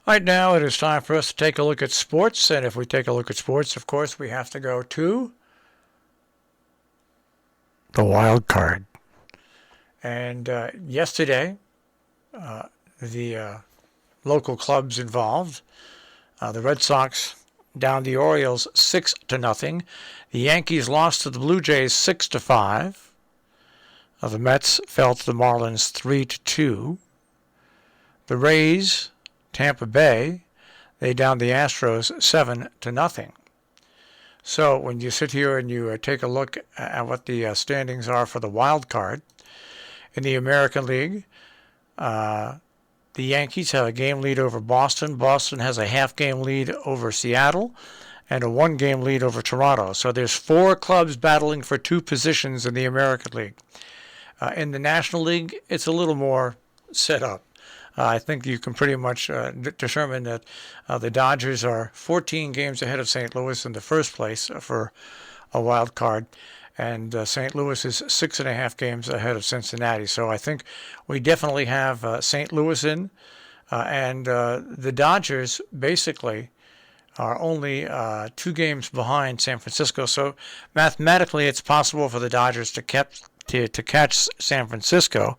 Right now, it is time for us to take a look at sports. And if we take a look at sports, of course, we have to go to the wild card. And yesterday, the local clubs involved, the Red Sox down the Orioles 6-0. The Yankees lost to the Blue Jays 6-5. The Mets fell to the Marlins 3-2. The Rays, Tampa Bay, they downed the Astros 7-0. So when you sit here and you take a look at what the standings are for the wild card in the American League, the Yankees have a game lead over Boston. Boston has a half-game lead over Seattle and a one-game lead over Toronto. So there's 4 clubs battling for 2 positions in the American League. In the National League, it's a little more set up. I think you can pretty much determine that the Dodgers are 14 games ahead of St. Louis in the first place for a wild card, and St. Louis is 6.5 games ahead of Cincinnati. So I think we definitely have St. Louis in, and the Dodgers basically are only 2 games behind San Francisco. So mathematically, it's possible for the Dodgers to catch San Francisco,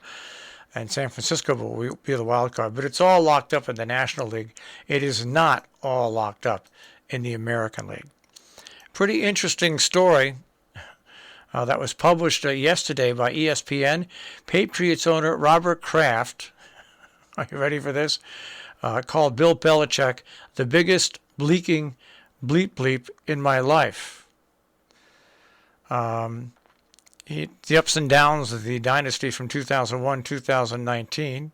and San Francisco will be the wild card. But it's all locked up in the National League. It is not all locked up in the American League. Pretty interesting story that was published yesterday by ESPN. Patriots owner Robert Kraft, are you ready for this? Called Bill Belichick the biggest bleep in my life. The ups and downs of the dynasty from 2001-2019.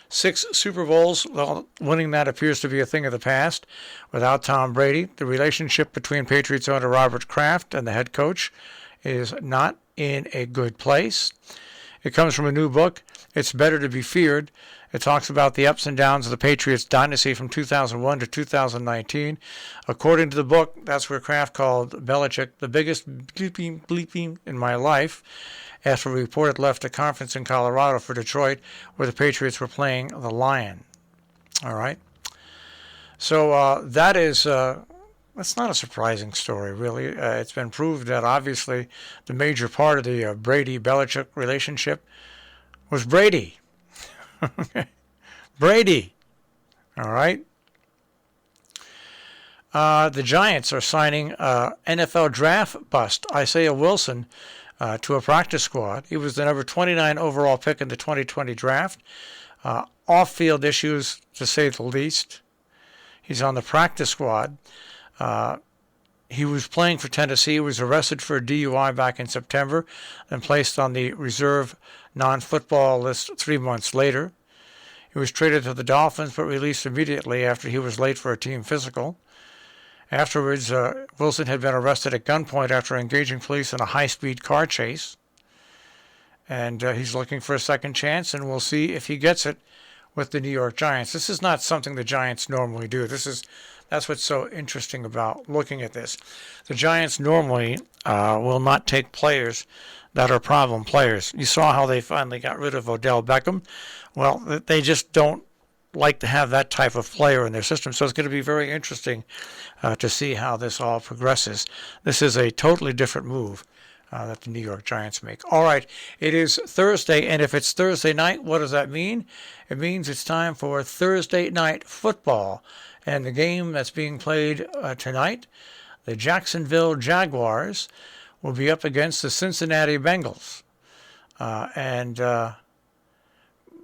6 Super Bowls, well, winning that appears to be a thing of the past. Without Tom Brady, the relationship between Patriots owner Robert Kraft and the head coach is not in a good place. It comes from a new book, It's Better to Be Feared. It talks about the ups and downs of the Patriots dynasty from 2001 to 2019. According to the book, that's where Kraft called Belichick the biggest bleeping in my life after a reporter left a conference in Colorado for Detroit where the Patriots were playing the Lion. All right. So that's not a surprising story, really. It's been proved that obviously the major part of the Brady-Belichick relationship was Brady. Brady. All right. The Giants are signing NFL draft bust Isaiah Wilson to a practice squad. He was the number 29 overall pick in the 2020 draft. Off-field issues, to say the least. He's on the practice squad. He was playing for Tennessee. He was arrested for a DUI back in September and placed on the reserve non-football list 3 months later. He was traded to the Dolphins but released immediately after he was late for a team physical. Afterwards, Wilson had been arrested at gunpoint after engaging police in a high-speed car chase. And he's looking for a second chance, and we'll see if he gets it with the New York Giants. This is not something the Giants normally do. That's what's so interesting about looking at this. The Giants normally will not take players that are problem players. You saw how they finally got rid of Odell Beckham. Well, they just don't like to have that type of player in their system. So it's going to be very interesting to see how this all progresses. This is a totally different move that the New York Giants make. All right, it is Thursday, and if it's Thursday night, what does that mean? It means it's time for Thursday night football. And the game that's being played tonight, the Jacksonville Jaguars will be up against the Cincinnati Bengals. And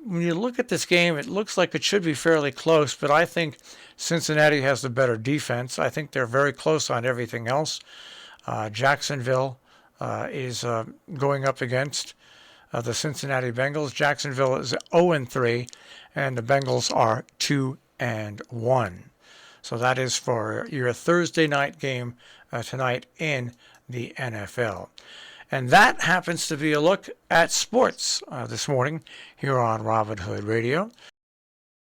when you look at this game, it looks like it should be fairly close, but I think Cincinnati has the better defense. I think they're very close on everything else. Jacksonville is going up against the Cincinnati Bengals. Jacksonville is 0-3, and the Bengals are 2-1. So that is for your Thursday night game tonight in the NFL. And that happens to be a look at sports this morning here on Robin Hood Radio.